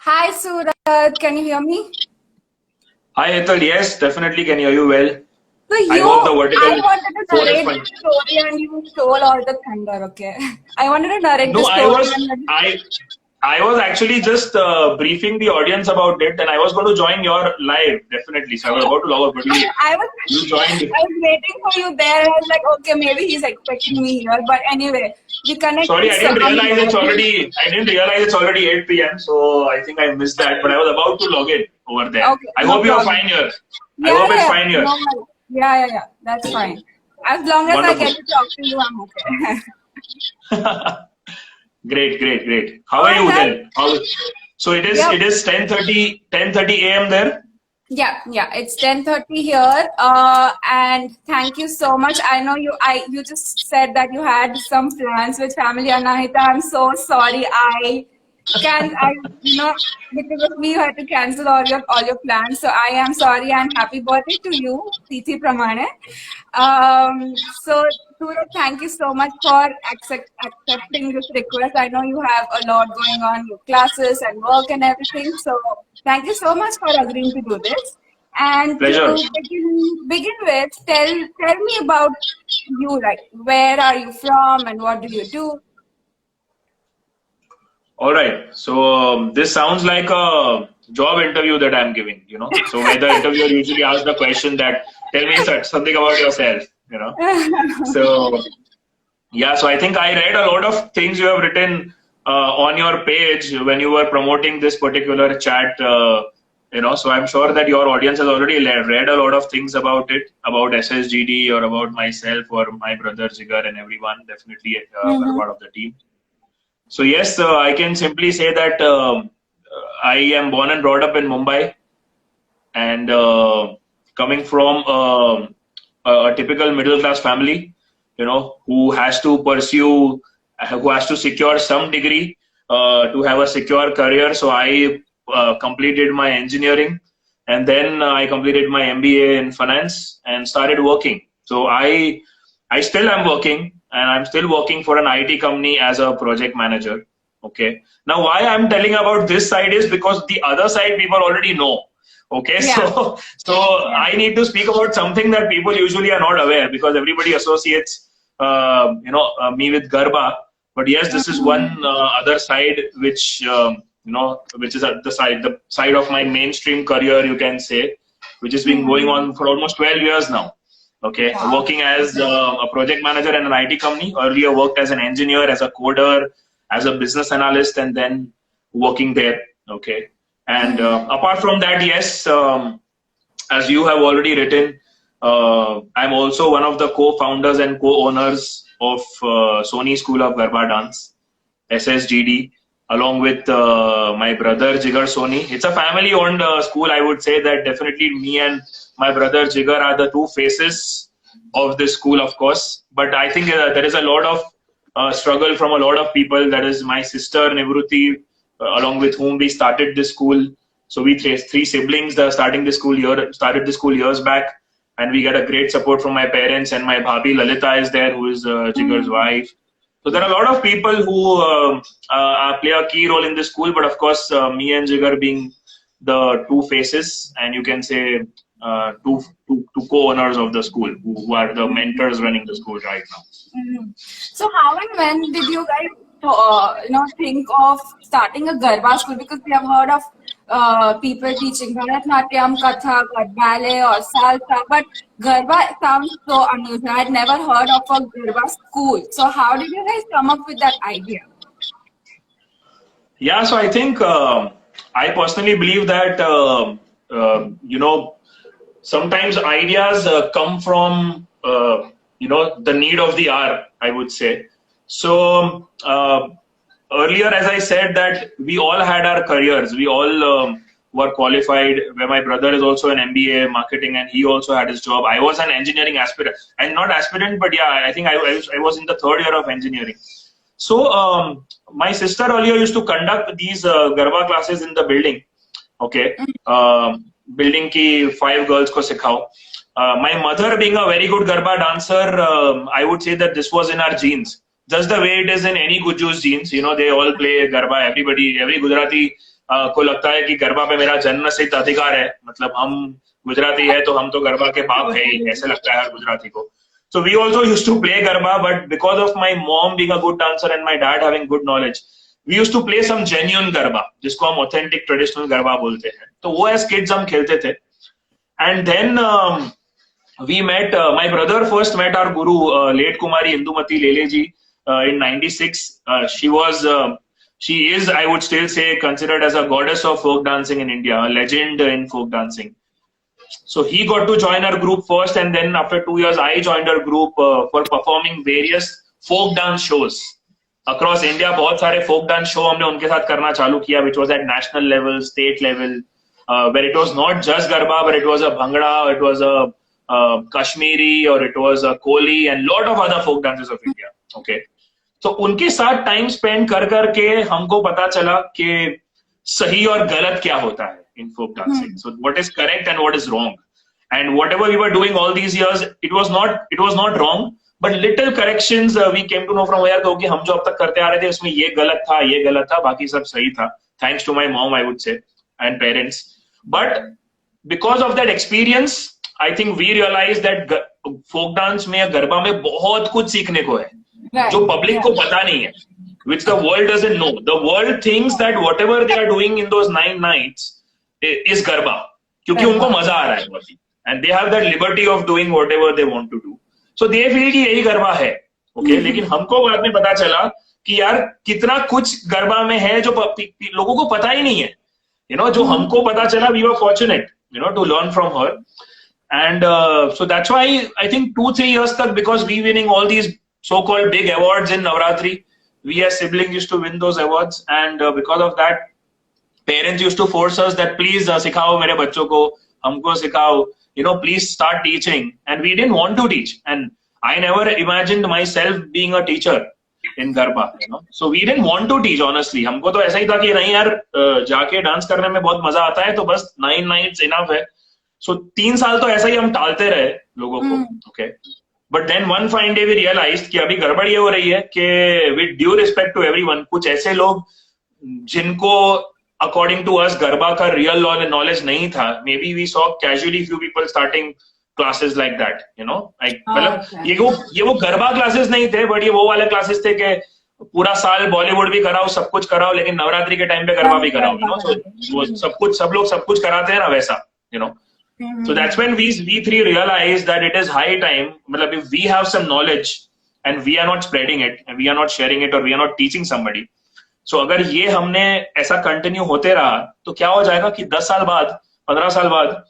Hi Surat, can you hear me? Hi Ethel, yes, definitely can hear you well. So I hope the I vertical wanted to phone is narrate fine. the story and you stole all the thunder, okay? I wanted to narrate the No, story and I was actually just briefing the audience about it, and I was going to join your live definitely. So I was about to log out, but I was you joined. I was waiting for you there. I was like, okay, maybe he's expecting me here. But anyway, we Sorry, connected I didn't realize somehow. it's already 8 p.m. So I think I missed that, but I was about to log in over there. Okay, I no hope you're problem. fine here. I Yeah, hope yeah, it's yeah. fine here. No, yeah. That's fine. As long as I Wonderful. get to talk to you, I'm okay. Great. How are All you right. then? So Yep. it is 10:30 a.m. there. Yeah, it's 10:30 here. And thank you so much. I know you just said that you had some plans with family, Anahita. I'm so sorry. I because of me you had to cancel all your plans. So I am sorry and happy birthday to you, Tithi Pramane. So Suraj, thank you so much for accepting this request. I know you have a lot going on, your classes and work and everything. So thank you so much for agreeing to do this. And Pleasure. to begin with, tell me about you. Like, where are you from and what do you do? All right. So this sounds like a job interview that I'm giving, So where the interviewer usually asks the question that tell me something about yourself. So yeah, so I think I read a lot of things you have written on your page when you were promoting this particular chat. So I'm sure that your audience has already read a lot of things about it, about SSGD or about myself or my brother Jigar and everyone, definitely are Mm-hmm. part of the team. So yes, I can simply say that I am born and brought up in Mumbai, and coming from a typical middle class family, who has to pursue, who has to secure some degree to have a secure career. So I completed my engineering, and then I completed my MBA in finance and started working. So I still am working, and I'm still working for an IT company as a project manager. Okay. Now, why I'm telling about this side is because the other side people already know. Okay, Yeah, so yeah. I need to speak about something that people usually are not aware, because everybody associates me with Garba. But yes, this is one Mm-hmm. other side which which is at the side of my mainstream career, you can say, which has been going Mm-hmm. on for almost 12 years now. Okay, Wow. working as a project manager in an IT company. Earlier worked as an engineer, as a coder, as a business analyst, and then working there. Okay, and Mm-hmm. apart from that, yes, as you have already written, I'm also one of the co-founders and co-owners of Sony School of Garba Dance, SSGD, along with my brother Jigar Soni. It's a family-owned school. I would say that definitely me and my brother Jigar are the two faces of this school, of course. But I think there is a lot of struggle from a lot of people. That is my sister Nivruti, along with whom we started this school. So we three siblings started the school years back, and we get a great support from my parents, and my bhabhi Lalita is there, who is Jigar's Mm-hmm. wife. So there are a lot of people who play a key role in this school, but of course, me and Jigar being the two faces, and you can say two co-owners of the school, who are the mentors running the school right now. Mhm. So how and when did you guys, think of starting a Garba school? Because we have heard of people teaching Bharatnatyam, Kathak, or ballet, or salsa, but Garba sounds so unusual. I'd never heard of a Garba school. So how did you guys come up with that idea? Yeah, so I think I personally believe that sometimes ideas come from the need of the hour, I would say. So earlier, as I said, that we all had our careers. We all were qualified. Where my brother is also an MBA marketing, and he also had his job. I was an engineering aspirant, and not aspirant, but yeah, I think I was in the third year of engineering. So my sister earlier used to conduct these Garba classes in the building. Okay, building ki 5 girls ko sikhao. My mother being a very good Garba dancer, I would say that this was in our genes. Just the way it is in any Guju's genes, they all play Garba. Every Gujarati को लगता है कि गरबा पे मेरा जन्म सिद्ध अधिकार है, मतलब हम गुजराती है तो हम तो गरबा के बाप है ही, ऐसे लगता है हर गुजराती को. So we also used to play garba, but because of my mom being a good dancer and my dad having good knowledge, we used to play some genuine garba, जिसको हम authentic traditional garba बोलते हैं. तो वो as kids हम खेलते थे. And then we met, my brother first met our guru, late Kumari Indumati Lele ji, in 96. She is, I would still say, considered as a goddess of folk dancing in India, a legend in folk dancing. So he got to join our group first, and then after 2 years, I joined our group for performing various folk dance shows across India. बहुत सारे folk dance show हमने उनके साथ करना चालू किया, which was at national level, state level, where it was not just Garba, but it was a Bhangra, it was a Kashmiri, or it was a Koli, and lot of other folk dances of India. Okay, so उनके साथ time spend कर करके हमको पता चला कि सही और गलत क्या होता है in folk dancing. So what is correct and what is wrong, and whatever we were doing all these years, it was not wrong, but little corrections we came to know from where कि हम जो अब तक करते आ रहे थे उसमें ये गलत था, बाकी सब सही था, thanks to my mom, I would say, and parents. But because of that experience, I think we realized that folk dance में, गरबा में बहुत कुछ सीखने को है, जो public को पता नहीं है, which the world doesn't know. The world thinks that whatever they are doing in those 9 nights is garba, क्योंकि उनको मजा आ रहा है बहुत ही, and they have that liberty of doing whatever they want to do. So they feel कि यही गरबा है, okay? लेकिन हमको बाद में पता चला कि यार कितना कुछ गरबा में है जो लोगों को पता ही नहीं है, जो हमको पता चला. We were fortunate, to learn from her, and so that's why I think 2-3 years तक, because we winning all these so-called big awards in Navratri, we as siblings used to win those awards, and because of that, parents used to force us that please सिखाओ मेरे बच्चों को, हमको सिखाओ, please start teaching, and we didn't want to teach, and I never imagined myself being a teacher in Garba, so we didn't want to teach, honestly. हमको तो ऐसा ही था कि नहीं यार, जाके डांस करने में बहुत मजा आता है, तो बस 9 nights enough है. So 3 साल तो ऐसा ही हम टालते रहे लोगों को, okay? But then one fine day we realized कि अभी गड़बड़ ये हो रही है कि with due respect to everyone, कुछ ऐसे लोग जिनको according to us गरबा का real knowledge नहीं था, maybe we saw casually few people starting classes like that, like मतलब ये वो गरबा classes नहीं थे, but ये वो वाले classes थे कि पूरा साल बॉलीवुड भी कराओ, सब कुछ कराओ, लेकिन नवरात्रि के टाइम पे गरबा भी कराओ, so सब लोग सब कुछ कराते हैं ना वैसा, So that's when we three realized that it is high time, मतलब if we have some knowledge and we are not spreading it, and we are not sharing it, or we are not teaching somebody, so अगर ये हमने ऐसा continue होते रहा तो क्या हो जाएगा कि 10 साल बाद, 15 साल बाद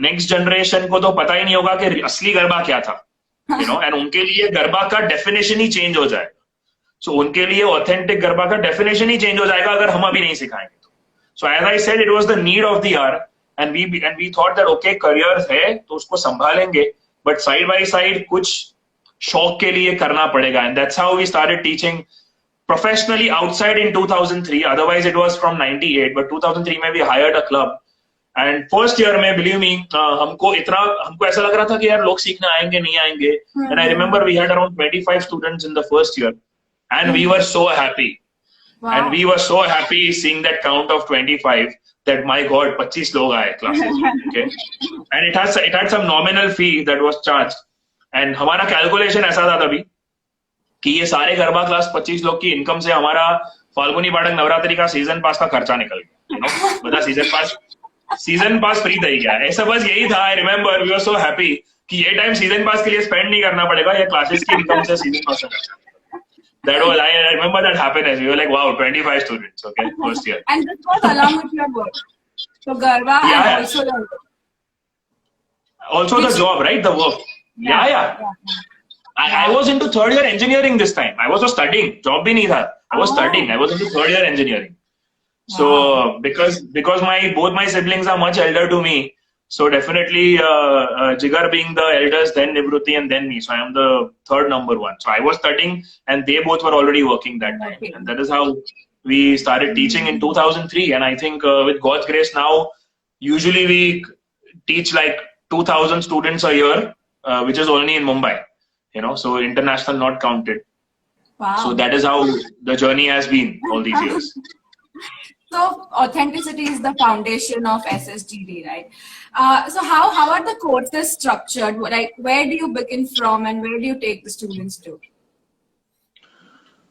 नेक्स्ट जनरेशन को तो पता ही नहीं होगा कि असली गरबा क्या था, एंड उनके लिए गरबा का डेफिनेशन ही चेंज हो जाएगा. सो उनके लिए ऑथेंटिक गरबा का डेफिनेशन ही चेंज हो जाएगा अगर हम अभी नहीं सिखाएंगे तो. So as I said, it was the need of the hour, and we thought that okay, career है तो उसको संभालेंगे, बट साइड बाय साइड कुछ शौक के लिए करना पड़ेगा, and that's how we started teaching professionally outside in 2003. Otherwise it was from 98, but 2003 में we hired a club, and first year में, believe me, हमको ऐसा लग रहा था कि यार लोग सीखने आएंगे नहीं आएंगे, and I remember we had around 25 students in the first year, and we were so happy. Wow. And we were so happy seeing that count of 25, that my god, 25 लोग आए classes, okay? And it had some nominal fee that was charged, and हमारा calculation ऐसा था तभी कि ये सारे garba class 25 लोग की इनकम से हमारा फाल्गुनी बाड़क नवरात्रि का सीजन पास का खर्चा निकल गया, मतलब सीजन पास फ्री दे गया, ऐसा बस यही था. I remember we were so happy कि ये टाइम सीजन पास के लिए स्पेंड नहीं करना पड़ेगा, ये क्लासेस की इनकम से सीजन पास का. That was, I remember that happiness. We were like, wow, 25 students, okay, first year. And this was along with your work. So Garba and also the job, right? The work. Yeah. I was into 3rd year engineering this time. I was studying. Job bhi nahi tha. I was studying. I was into 3rd year engineering. So because both my siblings are much elder to me, so definitely Jigar being the eldest, then Nivruti, and then me. So I am the 3rd number one. So I was studying, and they both were already working that time. Okay. And that is how we started teaching in 2003. And I think with God's grace now, usually we teach like 2,000 students a year, which is only in Mumbai. So international not counted. Wow. So that is how the journey has been all these years. So authenticity is the foundation of SSGD, right? So how are the courses structured? Like, where do you begin from, and where do you take the students to?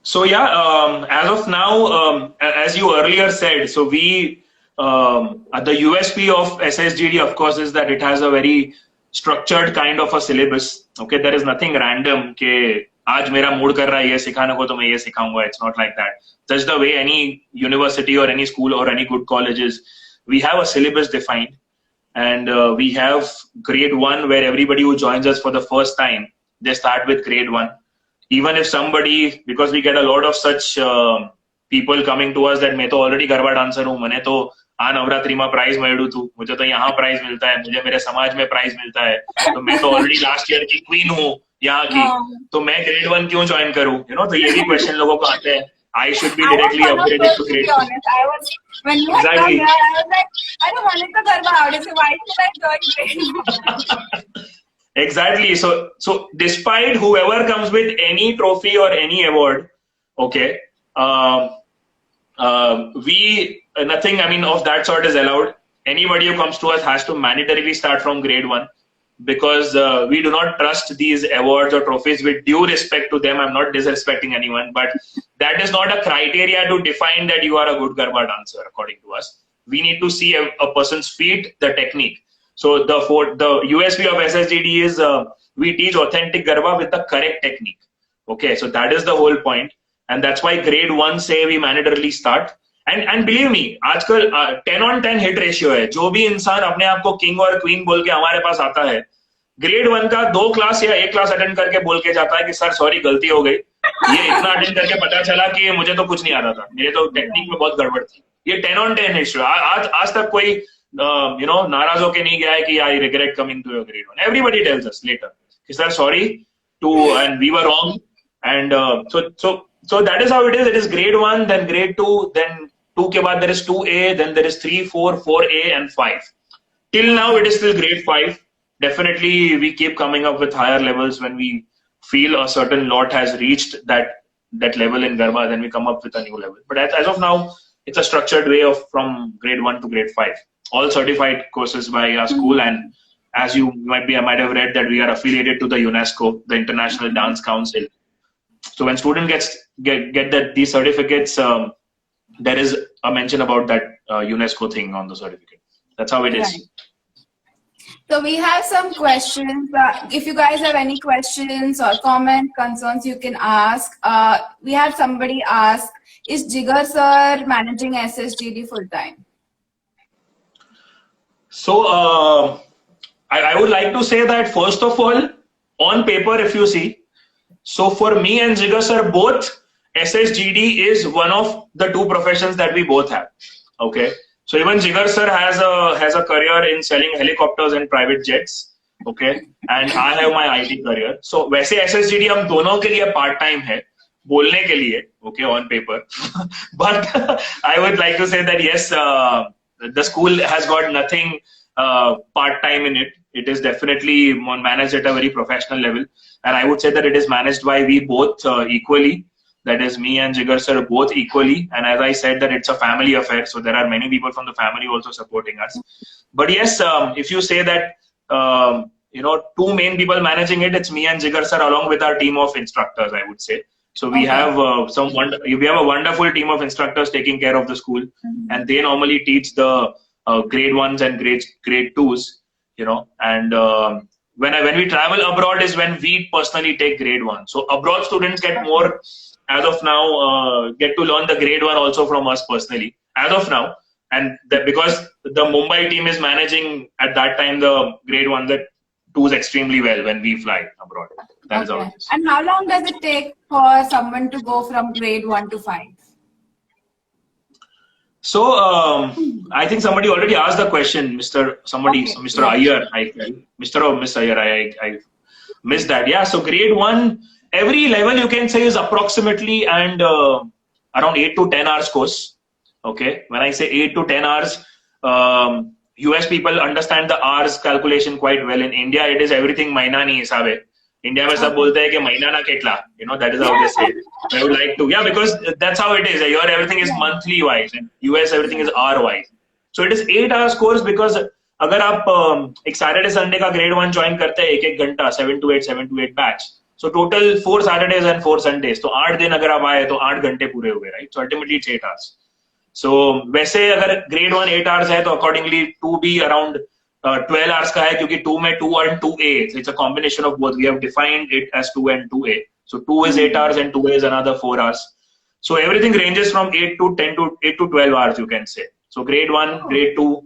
So yeah, as of now, as you earlier said, so we the USP of SSGD, of course, is that it has a very structured kind of a syllabus. Okay, there is nothing random. कि आज मेरा mood कर रहा है ये सिखाने को तो मैं ये सिखाऊंगा. It's not like that. Just the way any university or any school or any good colleges, we have a syllabus defined, and we have grade 1 where everybody who joins us for the first time, they start with grade 1. Even if somebody, because we get a lot of such people coming to us that मैं तो already garba dancer हूँ, मैंने तो आ नवरात्रि में prize मेळू थू, मुझे तो यहाँ प्राइज मिलता है, मुझे मेरे समाज में प्राइज मिलता है, तो मैं तो ऑलरेडी लास्ट ईयर की क्वीन हूँ यहाँ की, तो मैं ग्रेड 1 क्यों ज्वाइन करूँ, यू नो. तो ये भी क्वेश्चन लोगों को आते हैं. I should be directly upgraded to grade 2. When you Exactly. come here, I was like, I don't want to garba aave, so why should I join grade 1? Exactly. So despite whoever comes with any trophy or any award, okay, we nothing. I mean, of that sort is allowed. Anybody who comes to us has to mandatorily start from grade 1, because we do not trust these awards or trophies. With due respect to them, I'm not disrespecting anyone, but that is not a criteria to define that you are a good garba dancer. According to us, we need to see a person's feet, the technique. So the USP of SSGD is we teach authentic garba with the correct technique. Okay, so that is the whole point, and that's why grade 1 say we mandatorily start. And believe me, आजकल 10-on-10 hit ratio है. जो भी इंसान अपने आप को king और queen बोल के हमारे पास आता है, ग्रेड 1 का 2 क्लास या 1 क्लास अटेंड करके बोल के जाता है कि सर सॉरी गलती हो गई, ये इतना अटेंड करके पता चला कि मुझे तो कुछ नहीं आता था, मेरे तो टेक्निक में बहुत गड़बड़ थी. ये 10-on-10 रेशियो. आज तक कोई नाराज होके नहीं गया है कि I regret coming to your grade 1. Everybody tells us later कि sir sorry to and we were wrong. And so that is how it is. It is grade 1, then grade 2, then 2 के बाद there is 2A, then there is 3, 4, 4A and 5. Till now it is still grade 5. Definitely we keep coming up with higher levels when we feel a certain lot has reached that level in Garba, then we come up with a new level. But as of now, it's a structured way of from grade 1 to grade 5. All certified courses by our school, and as you might have read that we are affiliated to the UNESCO, the International Dance Council. So when student get these certificates, there is a mention about that UNESCO thing on the certificate. That's how it is. Right. So we have some questions. If you guys have any questions or comment concerns, you can ask. We have somebody ask, is Jigar sir managing SSGD full time? So I would like to say that first of all, on paper, if you see, so for me and Jigar sir both, SSGD is one of the 2 professions that we both have. Okay. So even Jigar sir has a career in selling helicopters and private jets. Okay. And I have my IT career. So वैसे SSGD हम दोनों के लिए part time है, बोलने के लिए, okay, on paper. But I would like to say that yes, the school has got nothing part time in it. It is definitely managed at a very professional level. And I would say that it is managed by we both equally. That is me and Jigar sir both equally. And as I said that it's a family affair. So there are many people from the family also supporting us. But yes, if you say that, 2 main people managing it, it's me and Jigar sir along with our team of instructors, I would say. So we have we have a wonderful team of instructors taking care of the school. And they normally teach the grade 1s and grade 2s, and when we travel abroad is when we personally take grade 1. So abroad students get more, as of now, get to learn the grade 1 also from us personally, as of now. And because the Mumbai team is managing at that time the grade 1, the 2s extremely well when we fly abroad. That is how it is. And how long does it take for someone to go from grade 1 to 5? So I think somebody already asked the question, Mr. Iyer, Mr. or Miss Iyer, I missed that. Yeah, so grade 1, every level you can say is approximately and around 8 to 10 hours course. Okay, when I say 8 to 10 hours, US people understand the hours calculation quite well. In India, it is everything Maina nahi hisabe. India में सब बोलते हैं कि महीना ना केटला, that is how they say. I would like to, yeah, because that's how it is. Here everything is monthly wise, and US everything is hour wise. So it is 8 hours course because अगर आप एक Saturday Sunday का grade 1 join करते हैं 1-1 घंटा 7 to 8 batch. So total 4 Saturdays and 4 Sundays. तो 8 दिन अगर आप आए तो 8 घंटे पूरे हुए, right? So ultimately it's 8 hours. So वैसे अगर grade 1 8 hours है तो accordingly 2B around 12 hours का है, क्योंकि 2 में 2 and 2A. So it's a combination of both. We have defined it as 2 and 2A. So 2 is 8 hours and 2A is another 4 hours. So everything ranges from 8 to 10 to 8 to 12 hours, you can say. So grade 1, grade 2.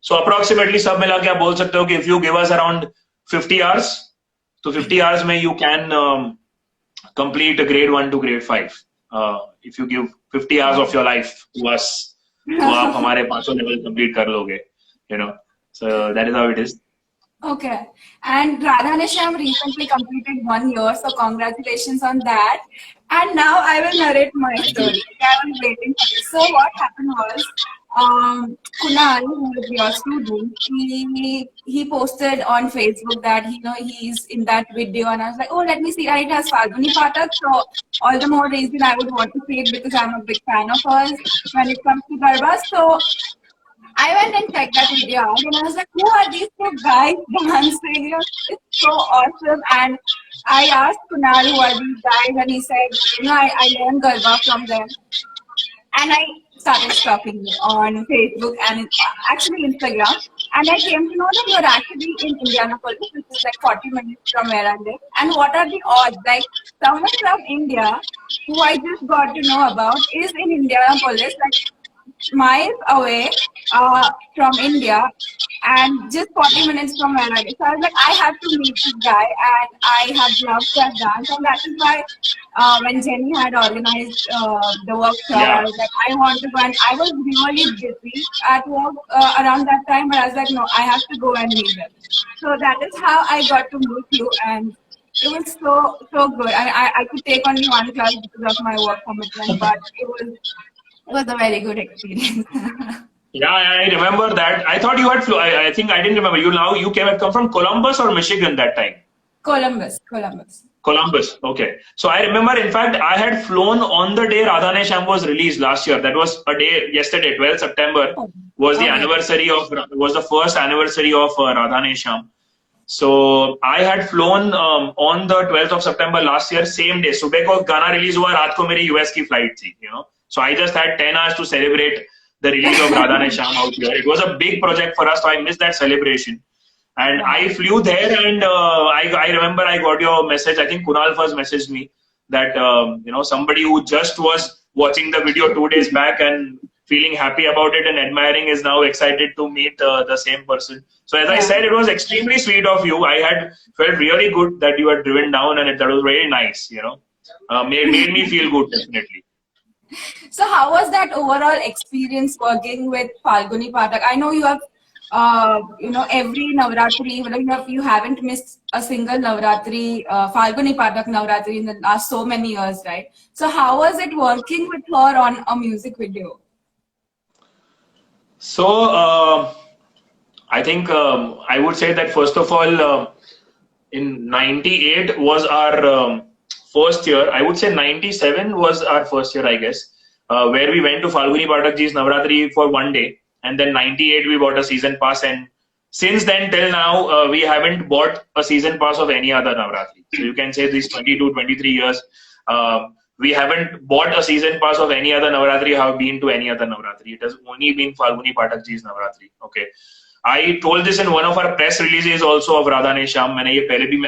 So approximately सब मिला के आप बोल सकते हो कि if you give us around 50 hours, so 50 hours में you can complete grade 1 to grade 5. If you give 50 hours of your life to us, तो आप हमारे 500 level complete कर लोगे, So that is how it is. Okay. And Radhanesham recently completed 1 year, so congratulations on that. And now I will narrate my story. I was waiting for this. So what happened was, Kunal, who is your student, he posted on Facebook that he's in that video, and I was like, oh, let me see. And it has Falguni Pathak, so all the more reason I would want to see it because I'm a big fan of hers when it comes to Garba. So I went and checked that video out, and I was like, who are these two guys dancing? It's so awesome. And I asked Kunal, who are these guys? And he said, I learned Garba from them. And I started stalking you on Facebook and actually Instagram. And I came to know that you're actually in Indianapolis, which is like 40 minutes from where I live. And what are the odds? Like, someone from India, who I just got to know about, is in Indianapolis, like miles away from India, and just 40 minutes from where I live. So I was like, I have to meet this guy, and I have loved that dance, and that is why when Jenny had organized the workshop, I was like, I want to go, and I was really busy at work around that time, but I was like, no, I have to go and meet them. So that is how I got to meet you, and it was so good. I could take only one class because of my work commitment, but it was a very good experience. Yeah, I remember that. I thought you had flew. I think I didn't remember. You come from Columbus or Michigan that time? Columbus. Okay. So I remember, in fact, I had flown on the day Radhanesham was released last year. That was a day yesterday, 12th September was the was the first anniversary of Radhanesham. So I had flown on the 12th of September last year, same day. सुबह को गाना release हुआ, रात को मेरी US की flight थी, So I just had 10 hours to celebrate the release of Radhanesham out here. It was a big project for us, so I missed that celebration. And I flew there, and I remember I got your message. I think Kunal first messaged me that somebody who just was watching the video 2 days back and feeling happy about it and admiring is now excited to meet the same person. So as I said, it was extremely sweet of you. I had felt really good that you had driven down, and that was very nice. Made me feel good, definitely. So how was that overall experience working with Falguni Pathak? I know you have, every Navratri, you haven't missed a single Navratri, Falguni Pathak Navratri in the last so many years, right? So how was it working with her on a music video? So I think I would say that first of all, in 98 was our first year. I would say 97 was our first year, I guess, where we went to Falguni Pathak ji's Navratri for 1 day, and then 98 we bought a season pass, and since then till now we haven't bought a season pass of any other Navratri. So you can say these 22, 23 years we haven't bought a season pass of any other Navratri, have been to any other Navratri. It has only been Falguni Pathak ji's Navratri. Okay. I told this in one of our press releases also of Radhanesham.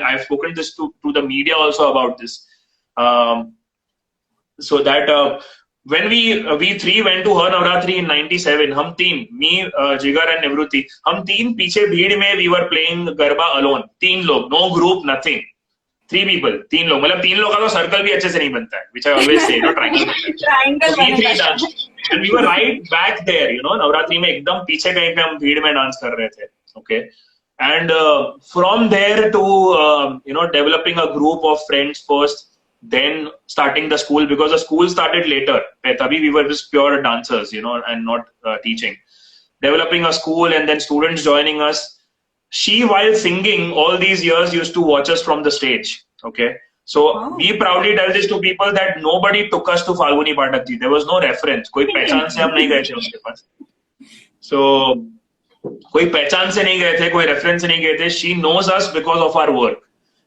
I've spoken this to the media also about this. So that when we three went to her Navratri in 97, hum teen, me, Jigar and Nivruti, hum teen piche bheed mein we were playing Garba alone. 3 log, no group, nothing. 3 people, 3 log. मतलब 3 लोग का तो circle भी अच्छे से नहीं बनता है, which I always say, triangle. We 3 dance, and we were right back there, Navratri में एकदम पीछे कहीं पे हम भीड़ में डांस कर रहे थे, okay. And from there to developing a group of friends first, then starting the school, because the school started later. Tabhi we were just pure dancers, and not teaching. Developing a school and then students joining us. she, while singing all these years, used to watch us from the stage. Okay, so we proudly tell this to people that nobody took us to Falguni Pathak ji. There was no reference. कोई पहचान से हम नहीं गए थे उनके पास. So कोई पहचान से नहीं गए थे, कोई रेफरेंस से नहीं गए थे. She knows us because of our work,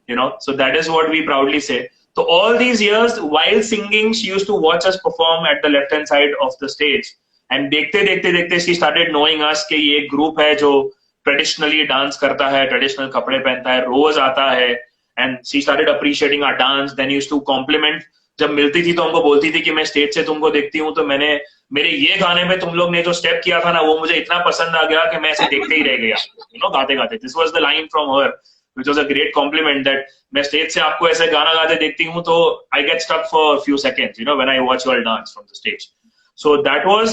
you know. So that is what we proudly say. So all these years, while singing, she used to watch us perform at the left-hand side of the stage. And देखते देखते देखते she started knowing us कि ये एक group है जो traditionally dance करता है, ट्रेडिशनल कपड़े पहनता है, रोज आता है. And she started appreciating our dance. Then used to compliment. जब मिलती थी तो हमको बोलती थी कि मैं स्टेज से तुमको देखती हूँ तो मैंने मेरे ये गाने में तुम लोग ने जो स्टेप किया था ना वो मुझे इतना पसंद आ गया कि मैं ऐसे देखते ही रह गया, यू नो, गाते गाते. This was the line from her which was a great compliment that मैं स्टेज से आपको ऐसे गाना गाते देखती हूँ तो I get stuck for few seconds, you know, when I watch your dance from the stage. So that was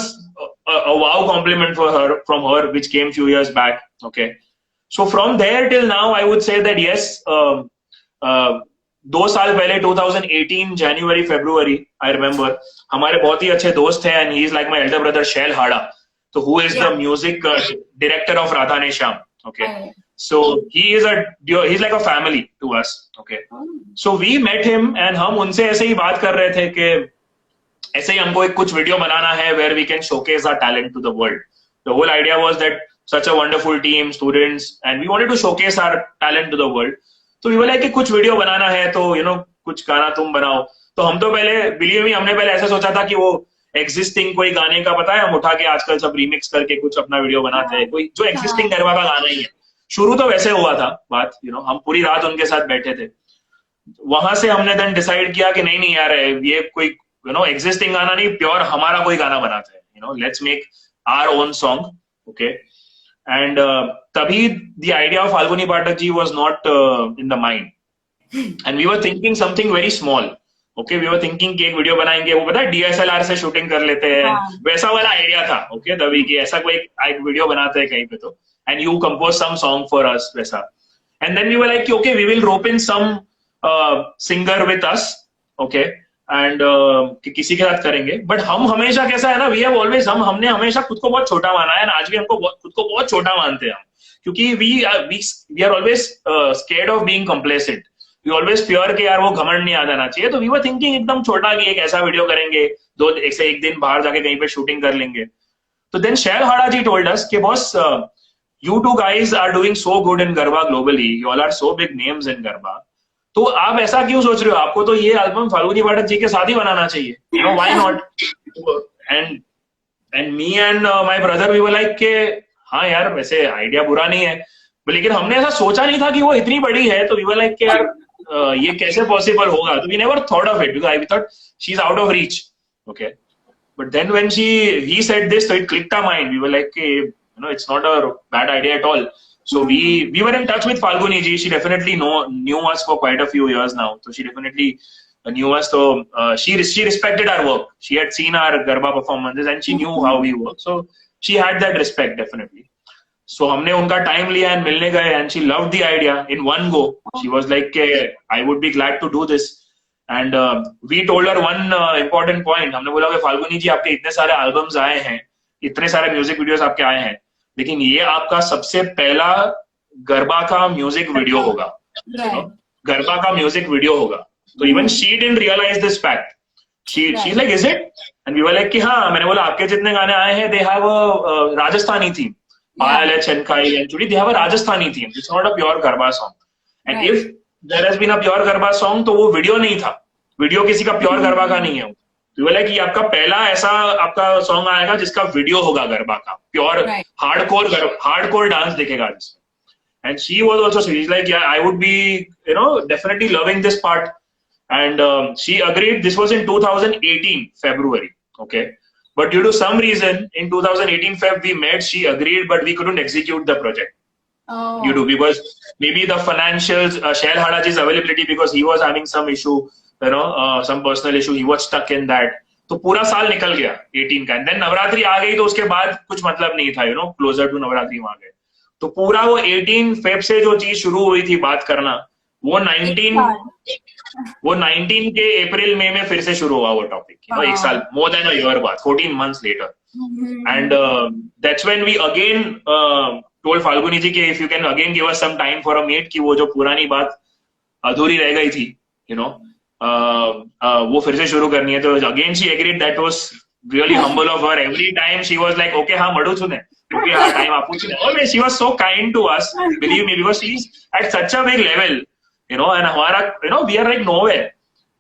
a wow compliment for her, from her, which came few years back. Okay, so from there till now, I would say that yes, 2 साल पहले 2018 January February, I remember, हमारे बहुत ही अच्छे दोस्त हैं, and he is like my elder brother Shail Hada, so who is the music director of Radha Ne Shyam. Okay, so he's like a family to us. Okay, so we met him and हम उनसे ऐसे ही बात कर रहे थे कि ऐसे ही हमको एक कुछ वीडियो बनाना है where we can showcase our talent to the world. The whole idea was that such a wonderful team, students, and we wanted to showcase our talent to the world. तो we were like कि कुछ video बनाना है तो you know कुछ गाना तुम बनाओ. तो हम तो पहले believe me, हमने पहले ऐसा सोचा था कि वो existing कोई गाने का पता है हम उठा के आजकल सब remix करके कुछ अपना वीडियो बनाते हैं, कोई जो existing गरबा का गाना ही है. शुरू तो वैसे हुआ था बात, you know, हम पूरी रात उनके साथ बैठे थे. वहां से हमने then decide किया कि नहीं यार ये कोई you know existing गाना नहीं, प्योर हमारा कोई गाना बनाते हैं, you know, let's make our own song. Okay, and तभी the idea of Falguni Pathak ji was not in the mind, and we were thinking something very small. Okay, we were thinking कि एक video बनाएंगे, वो पता है DSLR से shooting कर लेते हैं, वैसा वाला आइडिया था. Okay, तभी कि ऐसा कोई एक वीडियो बनाते हैं कहीं पे तो, and you compose some song for us वैसा. And then we were like okay, we will rope in some singer with us. Okay, and किसी के साथ करेंगे. बट हम हमेशा कैसा है ना, वी हैव ऑलवेज, हमने हमेशा खुद को बहुत छोटा माना है, आज भी हमको खुद को बहुत छोटा मानते हैं हम, क्योंकि we are always scared of being complacent. We always fear कि यार वो घमंड नहीं आ जाना चाहिए. तो वी वर थिंकिंग एकदम छोटा कि एक ऐसा वीडियो करेंगे, एक दिन बाहर जाके कहीं पे शूटिंग कर लेंगे. तो देन शैल हाड़ा जी टोल्ड अस कि boss, you two guys are doing so good in Garba globally, you all are so big names in Garba, तो आप ऐसा क्यों सोच रहे हो, आपको तो ये एल्बम फाल्गुनी पाठक जी के साथ ही बनाना चाहिए, you know, why not? and me and my brother we were like के हाँ यार वैसे आइडिया बुरा नहीं है, लेकिन हमने ऐसा सोचा नहीं था कि वो इतनी बड़ी है. तो we were like के यार ये कैसे पॉसिबल होगा. तो we never thought of it because I thought she's out of reach. Okay, but then when he said this, so it clicked our mind. We were like के you know, it's not a bad idea at all. So we were in touch with Falguni ji. She definitely knew us for quite a few years now. So she definitely knew us. So she respected our work. She had seen our Garba performances and she knew how we work. So she had that respect definitely. So हमने उनका time लिया and मिलने गए, and she loved the idea in one go. She was like, I would be glad to do this. And we told her one important point. हमने बोला कि फाल्गुनी जी आपके इतने सारे albums आए हैं, इतने सारे music videos आपके आए हैं, लेकिन ये आपका सबसे पहला गरबा का म्यूजिक वीडियो होगा, गरबा का म्यूजिक वीडियो होगा. तो even she didn't realise this fact. She is like is it, and we were like कि हाँ. मैंने बोला आपके जितने गाने आए हैं they have a Rajasthani theme, पायल चनकाई एंड चूड़ी, they have a Rajasthani theme. It's not a pure garba song. And if there has been a pure garba song तो वो वीडियो नहीं था, वीडियो किसी का प्योर गरबा का नहीं है. तो बोला कि आपका पहला ऐसा आपका सॉन्ग आएगा जिसका वीडियो होगा गरबा का, प्योर हार्डकोर डांस दिखेगा जिसमें. And she was also, she is like I would be you know definitely loving this part. And she agreed. This was in 2018 February. Okay, but due to some reason in 2018 Feb we met, she agreed, but we couldn't execute the project. Due to, because maybe the financials, Shail Hada ji's availability, because he was having some issue, you know, some personal issue, he was stuck in that. तो पूरा साल निकल गया 18 का. Then Navratri आ गई तो उसके बाद कुछ मतलब नहीं था, you know, closer to Navratri आ गए. तो पूरा वो 18 Feb से जो चीज शुरू हुई थी बात करना, वो 19 वो 19 के अप्रैल मई में फिर से शुरू हुआ वो टॉपिक, यू नो, एक साल, मोर देन अ ईयर बाद, 14 months later. And that's when we again told Falguni जी कि if you can again give us some time for a meet, कि वो जो पुरानी बात अधूरी रह गई थी, you know, वो फिर से शुरू करनी है. तो again she agreed. That was really humble of her. Every time she was like, okay, हाँ मडू चुने, क्योंकि हाँ time आपू चुने. और she was so kind to us, believe me, because she's at such a big level, you know, and हमारा, you know, we are like nowhere.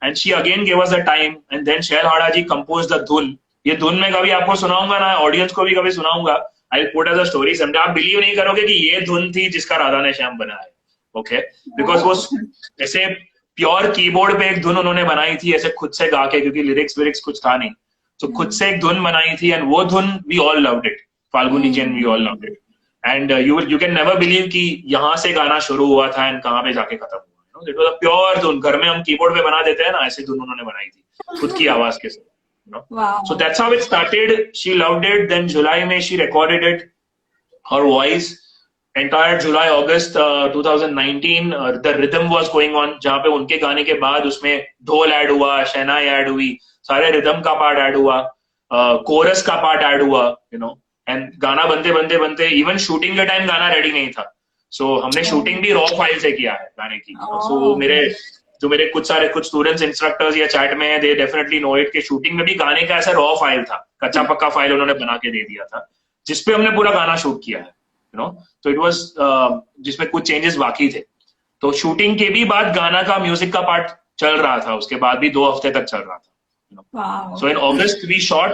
And she again gave us the time. And then Shail Hada ji composed the धुन. ये धुन में कभी आपको सुनाऊंगा ना, audience को भी कभी सुनाऊंगा. I put as a story समझे. आप बिलीव नहीं करोगे कि ये धुन थी जिसका राधा ने श्याम बना है. ओके, बिकॉज वो ऐसे प्योर कीबोर्ड पे एक धुन उन्होंने बनाई थी, ऐसे खुद से गा के, क्योंकि लिरिक्स कुछ था नहीं, तो खुद से एक धुन बनाई थी. एंड वो धुन we all loved it, Falguni ji and we all loved it. And you can never believe कि यहाँ से गाना शुरू हुआ था एंड कहाँ पे जाके खत्म हुआ. इट वाज अ प्योर धुन. घर में हम कीबोर्ड पे बना देते हैं ना, ऐसी धुन उन्होंने बनाई थी खुद की आवाज के साथ. You know? Wow. So that's how it started. She loved it. Then July में she recorded it. Her voice, entire July, August 2019, the rhythm was going on. जहाँ पे उनके गाने के बाद उसमें ढोल ऐड हुआ, शहनाई ऐड हुई, सारे रिदम का पार्ट ऐड हुआ, कोरस का पार्ट ऐड हुआ, you know. And गाना बनते इवन शूटिंग के टाइम गाना रेडी नहीं था. So हमने शूटिंग भी रॉ फाइल से किया है गाने की. So मेरे कुछ स्टूडेंट्स इंस्ट्रक्टर्स या चैट में, दे डेफिनेटली नो इट, के शूटिंग में भी गाने का ऐसा रॉ फाइल था, कच्चा पक्का फाइल उन्होंने बना के दे दिया था, जिसपे हमने पूरा गाना शूट किया है, यू नो. तो इट वाज जिसमें कुछ चेंजेस बाकी थे. तो शूटिंग के भी बाद गाना का म्यूजिक का पार्ट चल रहा था, उसके बाद भी 2 हफ्ते तक चल रहा था, you know. So in August we shot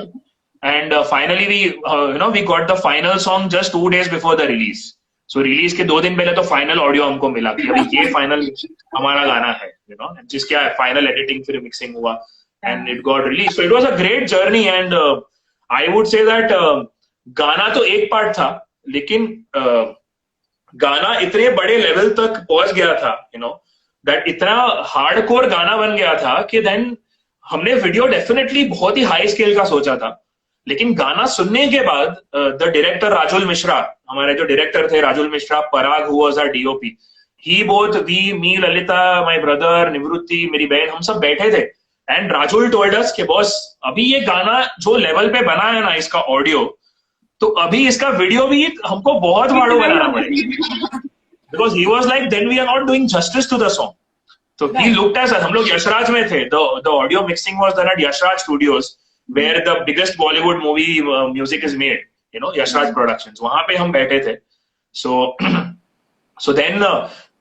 and finally we you know we got the final song just 2 days before the release. So release के 2 दिन पहले तो फाइनल ऑडियो हमको मिला कि अभी ये फाइनल हमारा गाना है, यू नो, जिसके फाइनल एडिटिंग फिर मिक्सिंग हुआ and it got release. So it was a great journey. And I would say that गाना तो एक पार्ट था, लेकिन गाना इतने बड़े लेवल तक पहुंच गया था, यू नो, दैट इतना हार्डकोर गाना बन गया था कि देन हमने वीडियो डेफिनेटली बहुत ही हाई स्केल का सोचा था, लेकिन गाना सुनने के बाद द डायरेक्टर राजुल मिश्रा, हमारे जो डायरेक्टर थे Rajul Mishra, Parag who was our DOP, he both we, me, Lalita, my brother, Nivritti, मेरी बहन, हम सब बैठे थे. एंड राजुल टोल्ड अस कि बॉस, अभी ये गाना जो लेवल पे बना है ना, इसका ऑडियो, तो अभी इसका वीडियो भी हमको बहुत बड़ा बनाना पड़ेगा. Because he was like, then we are not doing justice to the song. तो ही लुक्ड एट अस. हम लोग यशराज में थे. The audio mixing was done at Yashraj studios, where the biggest Bollywood movie music is made, you know, Yashraj Productions. वहां पे हम बैठे थे. So then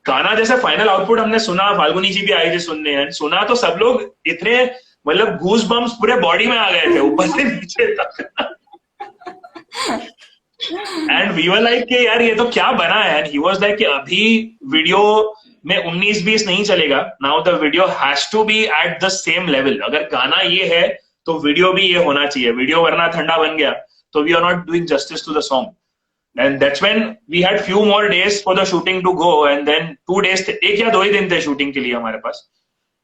गाना जैसे फाइनल आउटपुट हमने सुना, फाल्गुनी जी भी आई थी सुनने, हैं सुना तो सब लोग इतने, मतलब गूज बम्स पूरे बॉडी में आ गए थे, ऊपर से नीचे तक. एंड वी वर लाइक कि यार ये तो क्या बना है. एंड ही वाज लाइक कि अभी वीडियो में 19-20 नहीं चलेगा. Now the video has to be at the same level. अगर गाना ये है तो वीडियो भी ये होना चाहिए. वीडियो वरना ठंडा बन गया तो we are not doing justice to the song. And that's when we had few more days for the shooting to go. And then 2 days थे, 1 या 2 ही दिन थे शूटिंग के लिए हमारे पास.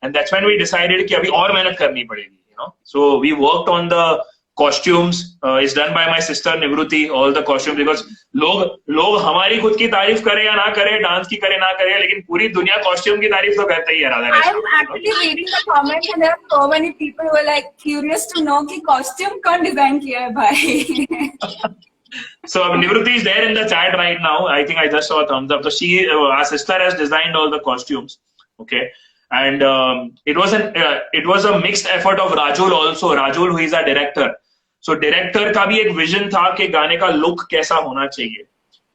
And that's when we decided कि अभी और मेहनत करनी पड़ेगी, you know. So we worked on the costumes. Is done by my sister Nivruti, all the costumes, because लोग हमारी खुद की तारीफ करे या ना करे, डांस की करे ना करे, लेकिन पूरी दुनिया कॉस्ट्यूम की तारीफ तो करते ही है. Radha, I'm actually reading the comments and there are so many people who are like curious to know कि costume कौन डिजाइन किया है भाई. So Nivruti is there in the chat right now. I think I just saw a thumbs up. So she, our sister, has designed all the costumes. Okay. And it was a mixed effort of Rajul also. Rajul, who is our director. So director का भी एक vision था कि गाने का look कैसा होना चाहिए,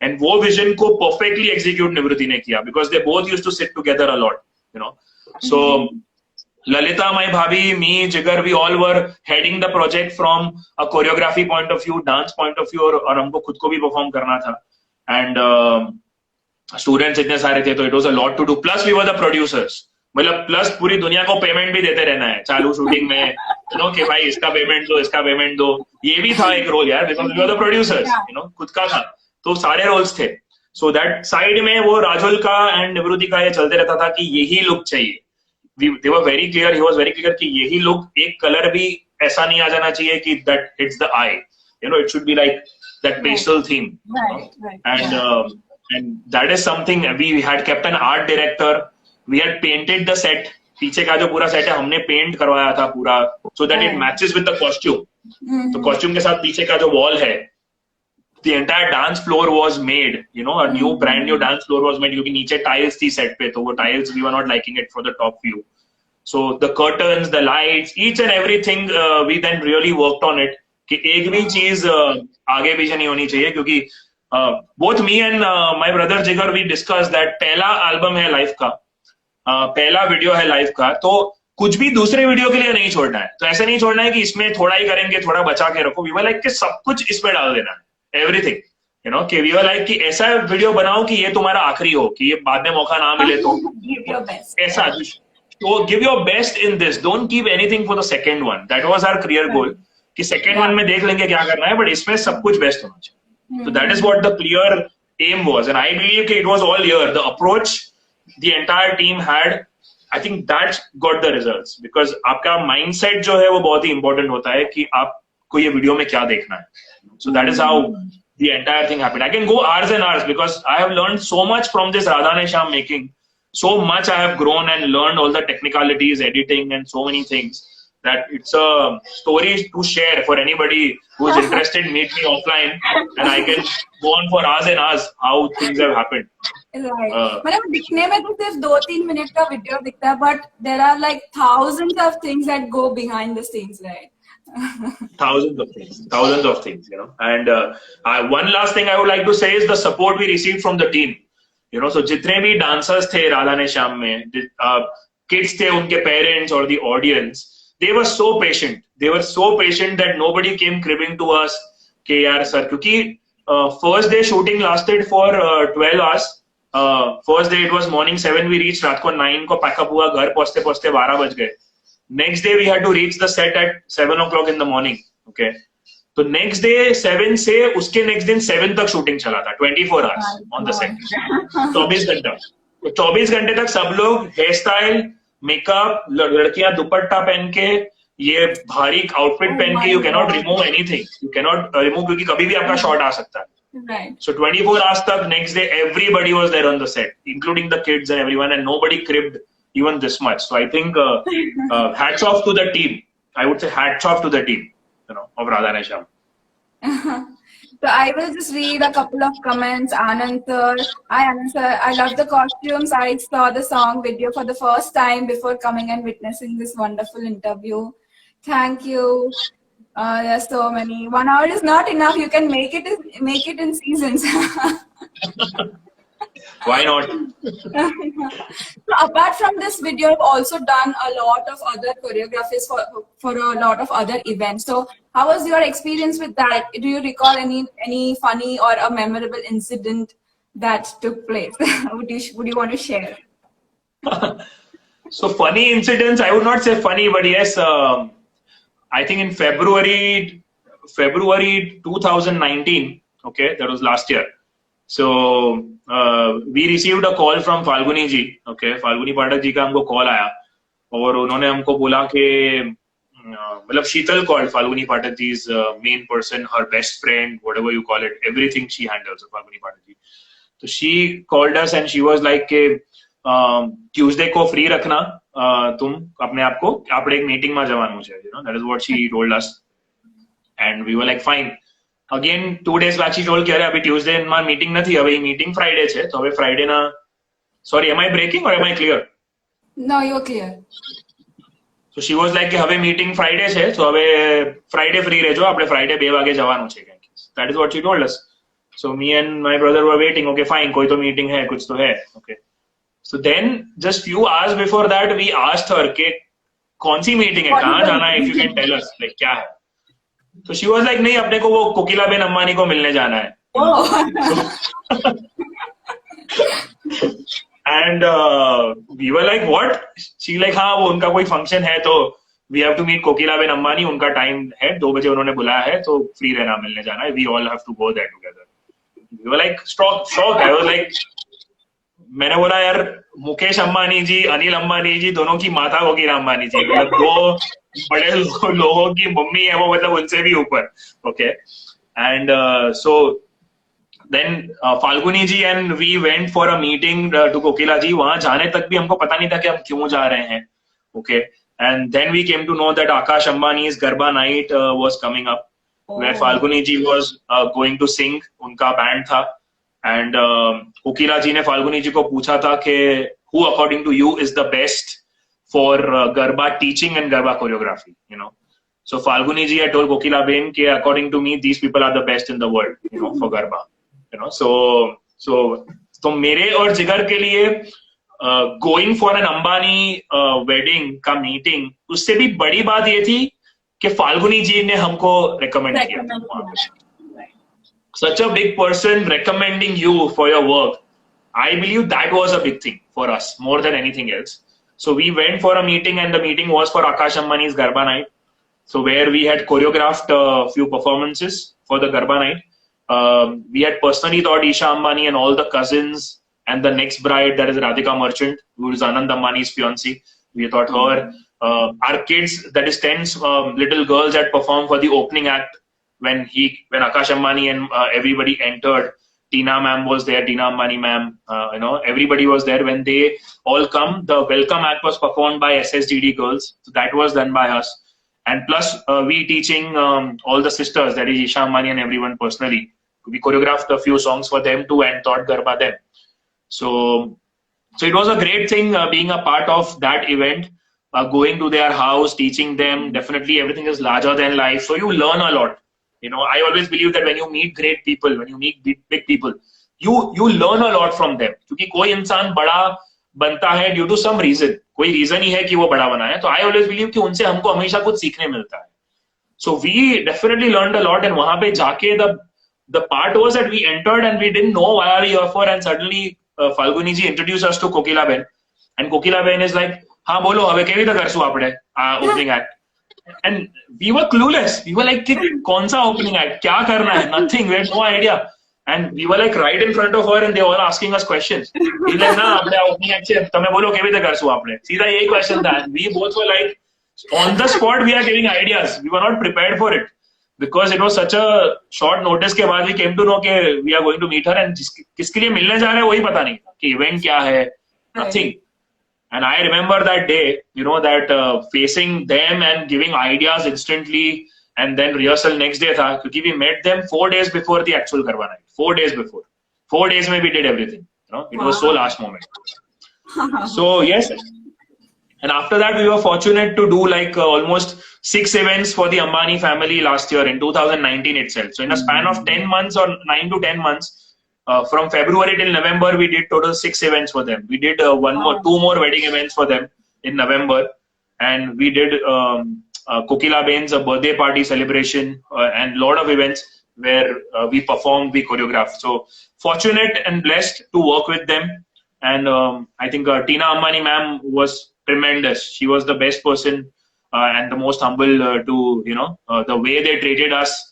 एंड वो विजन को परफेक्टली एग्जीक्यूट निवृत्ति ने किया, because they both used to sit together a lot, you know. So Lalita, my भाभी, me, Jigar, we all were heading the project from a choreography point of view, dance point of view, और हमको खुद को भी perform करना था. And students इतने सारे थे, तो it was a lot to do. Plus we were the producers, मतलब प्लस पूरी दुनिया को पेमेंट भी देते रहना है चालू शूटिंग में, यू नो, कि भाई इसका पेमेंट दो, इसका पेमेंट दो. ये भी था एक रोल यार, because we are the producers, you know, खुद का था, तो सारे रोल्स थे. सो दैट साइड में वो राजुल का एंड निवृत्ति का ये चलते रहता था कि यही लुक चाहिए. They were very clear, he was very clear कि यही लुक, एक कलर भी ऐसा नहीं आ जाना चाहिए कि that hits the I, you know, it should be like that pastel theme. And that is something we had kept an art director. We had painted the set पीछे का जो पूरा सेट है हमने पेंट करवाया था पूरा, so that it matches with the costume. तो कॉस्ट्यूम के साथ पीछे का जो वॉल है, the entire dance floor was made, you know, a new brand new dance floor was made, क्योंकि नीचे टाइल्स थी सेट पे, तो वो tiles we were not liking it for the top view, so the curtains, the lights, each and everything we then really worked on it कि एक भी चीज आगे पीछे नहीं होनी चाहिए, क्योंकि both me and my brother Jigar we discussed that पहला एल्बम है लाइफ का, पहला वीडियो है लाइफ का, तो कुछ भी दूसरे वीडियो के लिए नहीं छोड़ना है। तो ऐसे नहीं छोड़ना है कि इसमें थोड़ा ही करेंगे, थोड़ा बचा के रखो, we were like कि सब कुछ इसमें डाल देना है, everything, you know, कि we were like कि ऐसा वीडियो बनाओ कि ये तुम्हारा आखिरी हो, कि ये बाद में मौका ना मिले तो ऐसा, तो give your best in this, don't keep anything for the second one, that was our career goal, कि second one में देख लेंगे क्या करना है, but इसमें सब कुछ बेस्ट होना चाहिए। So that is what the clear aim was, and I believe कि it was all here, the approach the entire team had, I think that got the results, because आपका mindset जो है वो बहुत ही important होता है कि आपको ये वीडियो में क्या देखना है। So that is how the entire thing happened. I can go hours and hours because I have learned so much from this Radha Ne Shyam making. So much I have grown and learned all the technicalities, editing and so many things that it's a story to share for anybody who is interested. Meet me offline and I can go on for hours and hours how things have happened. Right. मतलब दिखने में तो सिर्फ 2-3 minute का video दिखता है, but there are like thousands of things that go behind the scenes, right? Thousands of things, you know. And one last thing I would like to say is the support we received from the team, you know. So जितने भी dancers थे राधा ने श्याम में, kids थे, उनके parents or the audience, they were so patient. They were so patient that nobody came cribbing to us कि यार sir, क्योंकि first day shooting lasted for 12 hours. First day it was morning 7 we reached, रात को 9 को pack up हुआ, घर पहुंचते पहुंचते 12 बज गए। Next day we had to reach the set at 7 o'clock in the morning. Okay, तो next day 7 से उसके next दिन 7 तक shooting चला था, 24 hours on the set, 24 घंटा। तो 24 घंटे तक सब लोग हेयर स्टाइल, मेकअप, लड़कियां दुपट्टा पहन के, ये भारी आउटफिट पहन के, you can not remove anything, you can not remove, क्योंकि कभी भी आपका शॉट आ सकता है। Right. So 24 hours तक next day everybody was there on the set, including the kids and everyone, and nobody cribbed even this much. So I think hats off to the team. I would say hats off to the team, you know, of Radha Ne Shyam. So I will just read a couple of comments. Anand sir, hi Anand sir, I love the costumes. I saw the song video for the first time before coming and witnessing this wonderful interview. Thank you. There's so many. 1 hour is not enough. You can make it in seasons. Why not? So apart from this video, I've also done a lot of other choreographies for a lot of other events. So how was your experience with that? Do you recall any funny or a memorable incident that took place? would you want to share? So funny incidents, I would not say funny, but yes, I think in February 2019, okay, that was last year. So we received a call from Falguni ji, okay, Falguni Pathak ji का हमको call आया और उन्होंने हमको बोला कि मतलब शीतल called Falguni Pathak ji's main person, her best friend, whatever you call it, everything she handles, Falguni Pathak ji. So she called us and she was like कि Tuesday को free रखना तुम अपने आप को, આપણે એક मीटिंग में જવાનું છે, you know, that is what she told us, and we were like fine. Again 2 days back she told કે અરે અભી ટ્યુઝડે માં મીટિંગ નથી, હવે ઈ મીટિંગ ફ્રાઈડે છે, તો હવે ફ્રાઈડે ના, sorry, am I breaking or am I clear? No, you're clear. So she was like કે હવે મીટિંગ ફ્રાઈડે છે, તો હવે ફ્રાઈડે ફ્રી રહેજો, આપણે ફ્રાઈડે 2 વાગે જવાનું છે કંઈક. That is what she told us. So me and my brother were waiting, okay fine, कोई तो मीटिंग है, कुछ तो है, okay. So then just few hours before that we asked her कि कौन सी मीटिंग है, कहाँ जाना है, if you can tell us, like क्या है. तो she was like नहीं, अपने को वो कोकिलाबेन अम्बानी को मिलने जाना है. And we were like what? She like हाँ वो उनका कोई फंक्शन है, तो we have to meet Kokilaben Ambani, उनका टाइम है 2 बजे उन्होंने बुलाया है, तो फ्री रहना, मिलने जाना है, we all have to go there together. We were like shocked. I was like, मैंने बोला यार मुकेश अंबानी जी, अनिल अंबानी जी, दोनों की माता कोकिला अंबानी जी, मतलब 2 बड़े लोगों की मम्मी है वो, मतलब उनसे भी ऊपर, okay. And so then Falguni ji and we went for a meeting to Kokila ji. वहां जाने तक भी हमको पता नहीं था कि हम क्यों जा रहे हैं, Okay. And then we came to know that Akash Ambani's Garba night was coming up, where Falguni ji was going to sing. Unka band tha. And Kokila ji ne Falguni ji ko pucha tha ke who according to you is the best for Garba teaching and Garba choreography, you know. So Falguni ji had told Kokila Ben ke according to me these people are the best in the world, you know, for Garba, you know. So मेरे और जिगर के लिए going for an Ambani wedding का meeting, उससे भी बड़ी बात ये थी कि फाल्गुनी जी ने हमको रेकमेंड किया था. Such a big person recommending you for your work, I believe that was a big thing for us more than anything else. So we went for a meeting, and the meeting was for Akash Ambani's Garba night. So where we had choreographed a few performances for the Garba night. We had personally taught Isha Ambani and all the cousins and the next bride, that is Radhika Merchant, who is Anand Ambani's fiancée. We taught her. Our kids, that is 10 little girls, had performed for the opening act when Akash Ambani and everybody entered. Tina ma'am was there, Tina Ambani ma'am, you know, everybody was there. When they all come, the welcome act was performed by SSGD girls. So that was done by us. And plus, we teaching all the sisters, that is Isha Ambani and everyone personally. We choreographed a few songs for them too and taught Garba them. So it was a great thing being a part of that event, going to their house, teaching them. Definitely everything is larger than life. So you learn a lot. You know, I always believe that when you meet great people, when you meet big people, you learn a lot from them. क्योंकि कोई इंसान बड़ा बनता है due to some reason. कोई reason ही है कि वो बड़ा बना है. तो I always believe कि उनसे हमको हमेशा कुछ सीखने मिलता है. So we definitely learned a lot. And वहाँ पे जाके the part was that we entered and we didn't know why are we here for, and suddenly Falguni ji introduced us to Kokila Ben, and Kokila Ben is like, हाँ बोलो हवे केवी तो करसू आपने opening act. And we were clueless. We were like, कौन सा opening act? क्या करना है? Nothing. We had no idea. And we were like right in front of her, and they were all asking us questions. He's like, ना आपने opening act से तमें बोलो केवी तो करसू आपने. सीधा यही question था. And we both were like, on the spot we are giving ideas. We were not prepared for it because it was such a short notice के बाद we came to know कि we are going to meet her, and किसके लिए मिलने जा रहे हैं वही पता नहीं कि event क्या है. Nothing. And I remember that day, you know, that facing them and giving ideas instantly, and then rehearsal next day tha, because we met them 4 days before the actual Garba night. 4 days before. 4 days maybe we did everything. You know, it was so last moment. So yes. And after that, we were fortunate to do like almost 6 events for the Ambani family last year in 2019 itself. So in a span of 10 months or 9 to 10 months, from February till November, we did total 6 events for them. We did 2 more wedding events for them in November, and we did Kokila Ben's birthday party celebration and a lot of events where we performed, we choreographed. So fortunate and blessed to work with them. And I think Tina Ambani ma'am was tremendous. She was the best person and the most humble to, you know, the way they treated us.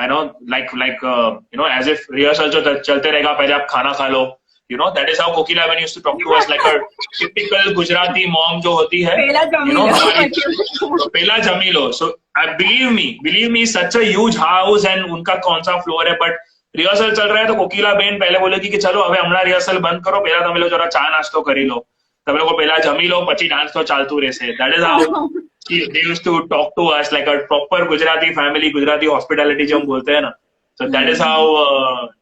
I know, like you know, as if rehearsal chalte rahega, pehle aap khana kha lo. You know, that is how Kokila Ben used to talk to us, like a typical Gujarati mom jo hoti hai. You know, pehla jami lo. So believe me, such a huge house and unka kaun sa floor hai, but rehearsal chal raha hai to Kokila Ben pehle bolegi ki chalo હવે હમણાં rehearsal બંધ કરો, પહેલા તમે લોકો જરા ચા નાસ્તો કરી લો, તમે લોકો પહેલા જમી લો, પછી ડાન્સ તો ચાલતું રહેશે. That is how they used to talk to us like a proper Gujarati family, Gujarati hospitality jo hum bolte hain na. So that is how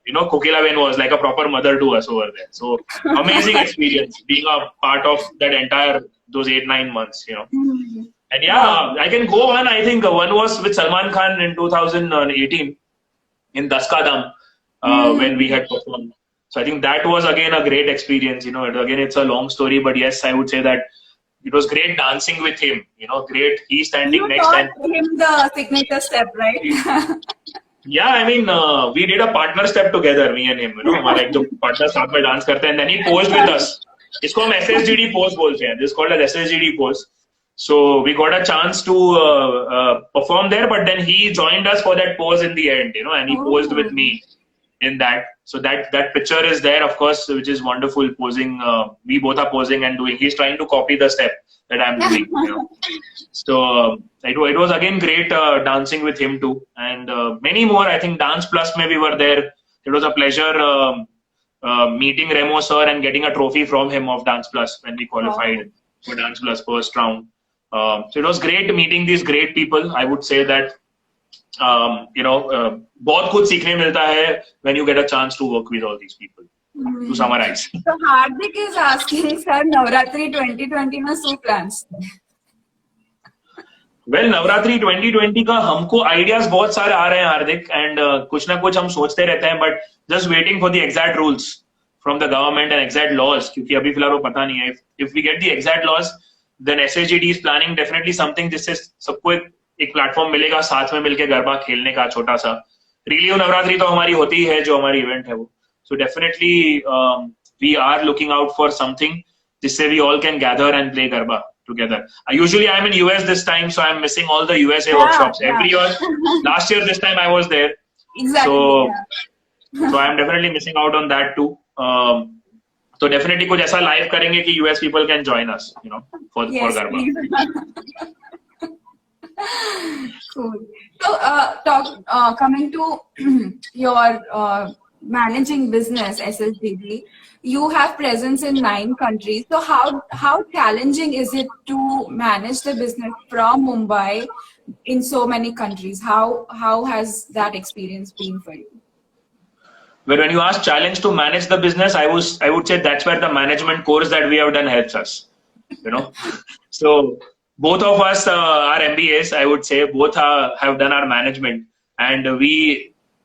you know, Kokila Ben was like a proper mother to us over there. So amazing experience being a part of that entire those 8-9 months, you know. And yeah, I can go on. I think one was with Salman Khan in 2018 in Daskadam when we had performed. So I think that was again a great experience. You know, again it's a long story, but yes, I would say that it was great dancing with him. You know, great. He's standing You next taught and him the signature step, right? yeah, I mean, we did a partner step together, me and him. You know, हमारा एक जो partner साथ में dance करते हैं, and then he posed with us. इसको हम SSGD pose बोलते हैं. This is called as SSGD pose. So we got a chance to perform there, but then he joined us for that pose in the end. You know, and he posed with me in that. So that picture is there, of course, which is wonderful. Posing, we both are posing and doing. He's trying to copy the step that I'm doing. You know? So it was again great dancing with him too, and many more. I think Dance Plus maybe were there. It was a pleasure meeting Remo sir and getting a trophy from him of Dance Plus when we qualified for Dance Plus first round. So it was great meeting these great people. I would say that बहुत कुछ सीखने मिलता है when you get a chance to work with all these people. To summarize. So Hardik is asking, sir, Navratri 2020 में શું plans? Well, Navratri 2020 का हमको ideas बहुत सारे आ रहे हैं हार्दिक, एंड कुछ ना कुछ हम सोचते रहते हैं, but just waiting for the exact rules from the government and exact laws, क्योंकि अभी फिलहाल वो पता नहीं है. If we get the exact laws, then SSGD is planning definitely something जिससे सबको एक प्लेटफॉर्म मिलेगा साथ में मिलकर गरबा खेलने का छोटा सा. रिलीव नवरात्रि तो हमारी होती है, जो हमारी इवेंट है वो. So definitely we are looking out for something जिससे we all can gather and play garba together. Usually I'm in US this time, so I'm missing all the USA workshops. Every year, last year this time I was there. Exactly. So I'm definitely missing out on that too. So definitely कुछ ऐसा live करेंगे कि US people can join us, for Garba. Cool. So, coming to your managing business, SSGD, you have presence in 9 countries. So how challenging is it to manage the business from Mumbai in so many countries? How has that experience been for you? Well, when you ask challenge to manage the business, I would say that's where the management course that we have done helps us. So both of us are MBAs. I would say both have done our management, and we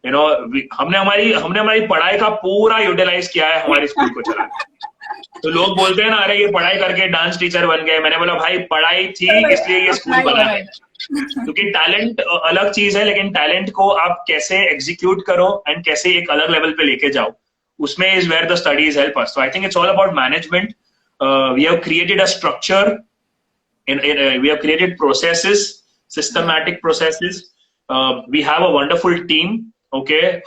हमने हमारी पढ़ाई का पूरा utilise किया है हमारे school को चला. तो लोग बोलते हैं ना, अरे ये पढ़ाई करके डांस टीचर बन गए. मैंने बोला भाई पढ़ाई थी इसलिए ये स्कूल बना है. क्योंकि टैलेंट अलग चीज है, लेकिन टैलेंट को आप कैसे एग्जीक्यूट करो एंड कैसे एक अलग लेवल पे लेके जाओ, उसमें is where the studies help us. So I think it's all about management. We have created a structure, we have created processes, systematic processes. We have a wonderful team,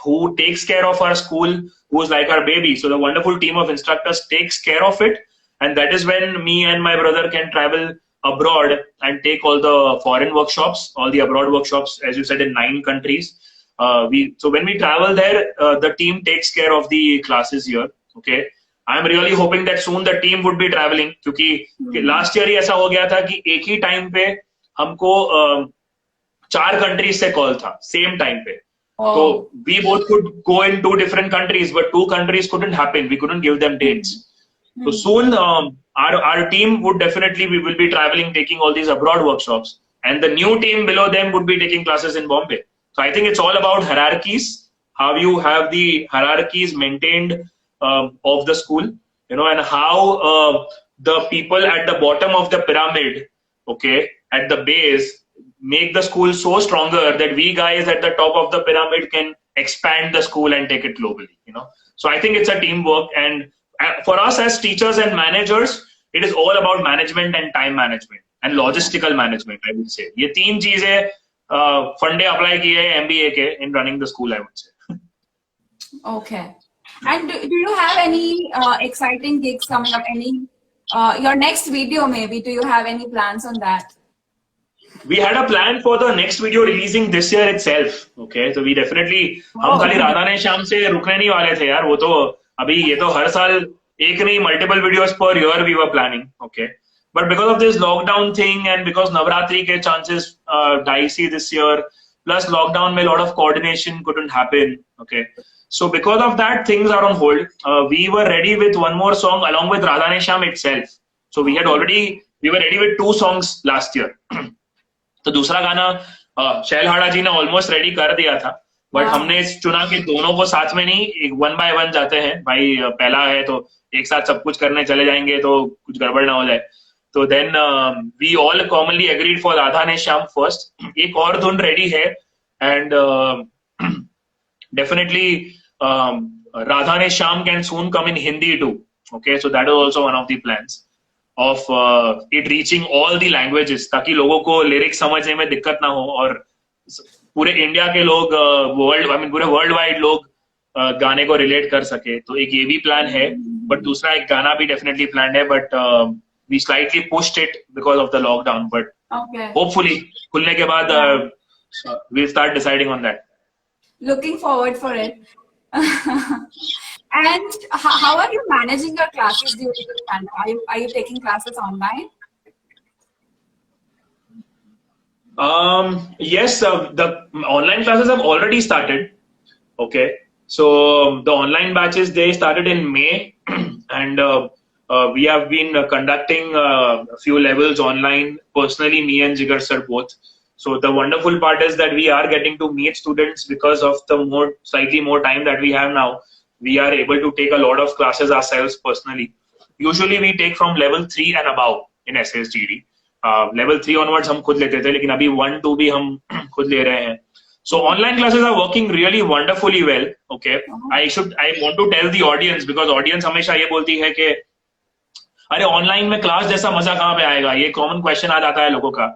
who takes care of our school, who is like our baby. So the wonderful team of instructors takes care of it, and that is when me and my brother can travel abroad and take all the foreign workshops, all the abroad workshops, as you said, in 9 countries. So when we travel there, the team takes care of the classes here. I'm really hoping that soon the team would be traveling, क्योंकि last year ही ऐसा हो गया था कि एक ही time पे हमको 4 countries से कॉल था सेम टाइम पे. So we both could go in 2 different countries, but 2 countries couldn't happen. We couldn't give them dates. So soon our team would definitely, we will be traveling, taking all these abroad workshops, and the new team below them would be taking classes in Bombay. So I think it's all about hierarchies, how you have the hierarchies maintained of the school, and how the people at the bottom of the pyramid, at the base, make the school so stronger that we guys at the top of the pyramid can expand the school and take it globally. So I think it's a teamwork, and for us as teachers and managers, it is all about management and time management and logistical management. I would say ये 3 चीजें फंडे apply किए MBA के in running the school, I would say. Okay. And do you have any exciting gigs coming up? Your next video maybe? Do you have any plans on that? We had a plan for the next video releasing this year itself. So we definitely हम खाली राधा ने श्याम से रुकने नहीं वाले थे यार. वो तो अभी ये तो हर साल एक नहीं multiple videos per year we were planning. But because of this lockdown thing, and because Navratri के chances dicey this year, plus lockdown में a lot of coordination couldn't happen. So because of that, things are on hold. We were ready with one more song along with Radha Ne Shyam itself. So we were ready with 2 songs last year. तो दूसरा गाना शैल हाड़ा जी ने almost ready कर दिया था, but हमने चुना कि दोनों को साथ में नहीं, एक 1 by 1 जाते हैं भाई. पहला है तो एक साथ सब कुछ करने चले जाएंगे तो कुछ गड़बड़ ना हो जाए. तो then we all commonly agreed for Radha ने श्याम फर्स्ट. एक और धुन रेडी है, and definitely Radha Ne Shyam can soon come in Hindi too. So that is also one of the plans of it reaching all the languages, ताकि लोगों को lyrics समझने में दिक्कत ना हो, और पूरे इंडिया के लोग पूरे वर्ल्ड वाइड लोग गाने को रिलेट कर सके. तो एक ये भी प्लान है, बट दूसरा एक गाना भी डेफिनेटली प्लान है, but we slightly pushed it because of the lockdown, but hopefully खुलने के बाद we'll start deciding on that. Looking forward for it. And how are you managing your classes during the pandemic? Are you taking classes online? Yes, the online classes have already started. Okay, so the online batches they started in May, and we have been conducting a few levels online. Personally, me and Jigar sir both. So the wonderful part is that we are getting to meet students because of the slightly more time that we have now. We are able to take a lot of classes ourselves personally. Usually we take from level 3 and above in SSGD. Level 3 onwards हम खुद लेते थे, लेकिन अभी 1-2 भी हम खुद ले रहे हैं. So online classes are working really wonderfully well. Okay, I want to tell the audience, because audience हमेशा ये बोलती है कि अरे ऑनलाइन में क्लास जैसा मजा कहाँ पे आएगा, ये कॉमन क्वेश्चन आ जाता है लोगों का.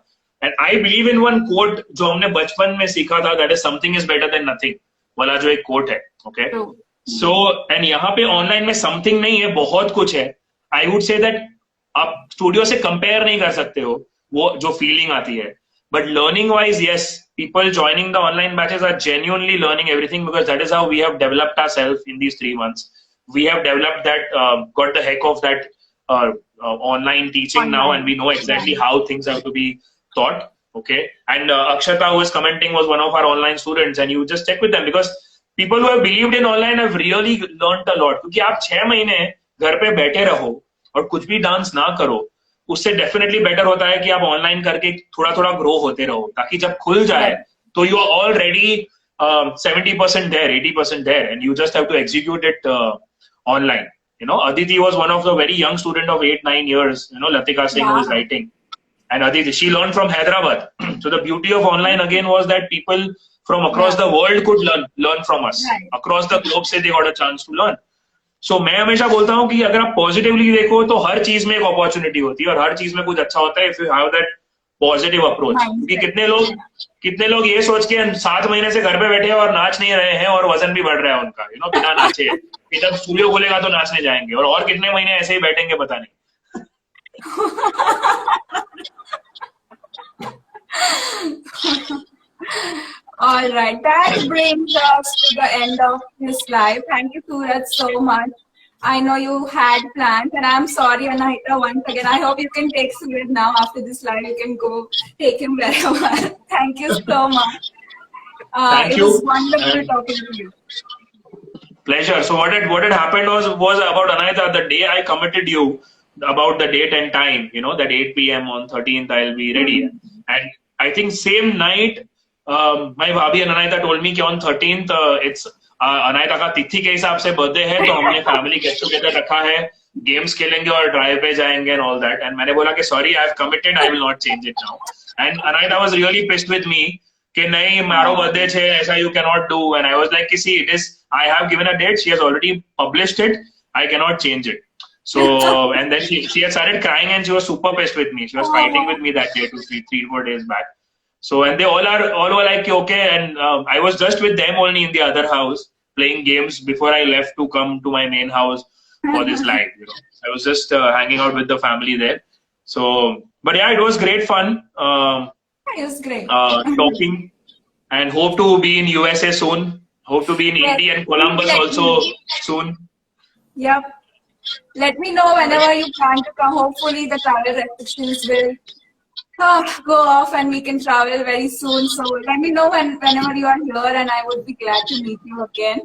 And I believe in one quote जो हमने बचपन में सीखा था, that is something is better than nothing वाला जो एक कोट है. ओके, सो एंड यहाँ पे ऑनलाइन में समथिंग नहीं है, बहुत कुछ है. आई वुड से दैट आप स्टूडियो से कंपेयर नहीं कर सकते हो वो जो फीलिंग आती है. But learning wise, yes, people joining the online batches are genuinely learning everything, because that is how we have developed ourselves in these 3 months. We have developed that, got the heck of that online teaching now, and we know exactly how things have to be taught. Okay, and Akshata, who is commenting, was one of our online students, and you just check with them, because people who have believed in online have really learned a lot. क्योंकि आप 6 महीने घर पे बैठे रहो और कुछ भी डांस ना करो, उससे डेफिनेटली बेटर होता है कि आप ऑनलाइन करके थोड़ा थोड़ा ग्रो होते रहो, ताकि जब खुल जाए तो you are already 70% there, 80% there, and you just have to execute it online. You know, Aditi was one of the very young student of 8-9 years. You know, Latika Singh, who is writing, and Aditi, she learned from Hyderabad. So the beauty of online again was that people from across the world could learn from us. Across the globe से they got a chance to learn. So मैं हमेशा बोलता हूँ कि अगर आप positively देखो तो हर चीज में एक अपॉर्चुनिटी होती है, और हर चीज में कुछ अच्छा होता है if you have that positive approach. क्योंकि कितने लोग ये सोच के 7 महीने से घर पे बैठे हैं और नाच नहीं रहे हैं, और वजन भी बढ़ रहा है उनका, यू नो, बिना नाचे. जब स्टूडियो खुलेगा तो नाचने जाएंगे, और कितने महीने ऐसे ही बैठेंगे पता नहीं. All right, that brings us to the end of this live. Thank you, Suraj, so much. I know you had plans, and I'm sorry, Anahita, once again. I hope you can take Suraj now after this live. You can go take him wherever. Thank you so much. Thank it you. was wonderful talking to you. Pleasure. So what had happened was about Anahita, the day I committed you about the date and time, you know, that 8 p.m. on 13th I'll be ready. And I think same night, my भाभी and Anahita told me कि on 13th it's Anaita का तिथि के हिसाब से birthday है, तो हमने फैमिली गेट टुगेदर रखा है, गेम्स खेलेंगे और ड्राइव पे जाएंगे एंड ऑल दैट. एंड मैंने बोला कि sorry, I have committed, I will not change it now. And Anaita was really pissed with me कि नहीं, मारो बर्थडे छे, ऐसा you can not do. And I was like कि see, it is, I have given a date, she has already published it, I can not change it. So and then she had started crying, and she was super pissed with me. She was fighting with me that day, 3-4 days back. So and they all were like okay, and I was just with them only in the other house playing games before I left to come to my main house for this live. You know, I was just hanging out with the family there. So, but yeah, it was great fun. It was great. Talking, and hope to be in USA soon. Hope to be in India and Columbus also soon. Yep. Let me know whenever you plan to come. Hopefully the travel restrictions will go off and we can travel very soon. So let me know whenever you are here, and I would be glad to meet you again.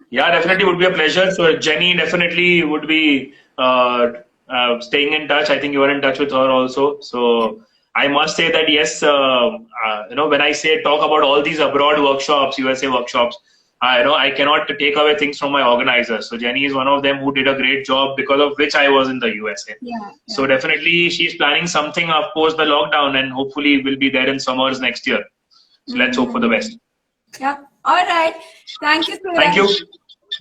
Yeah, definitely would be a pleasure. So Jenny definitely would be staying in touch. I think you are in touch with her also. So I must say that yes, you know, when I say talk about all these abroad workshops, USA workshops, you know, I cannot take away things from my organizers. So Jenny is one of them who did a great job, because of which I was in the USA. Yeah. So definitely she's planning something post the lockdown, and hopefully we'll be there in summers next year. So let's hope for the best. Yeah. All right. Thank you, Suraj. Thank you.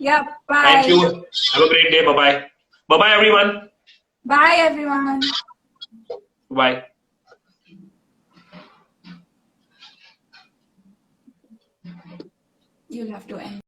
Yeah. Bye. Thank you. Have a great day. Bye-bye. Bye-bye, everyone. Bye, everyone. Bye. You'll have to end.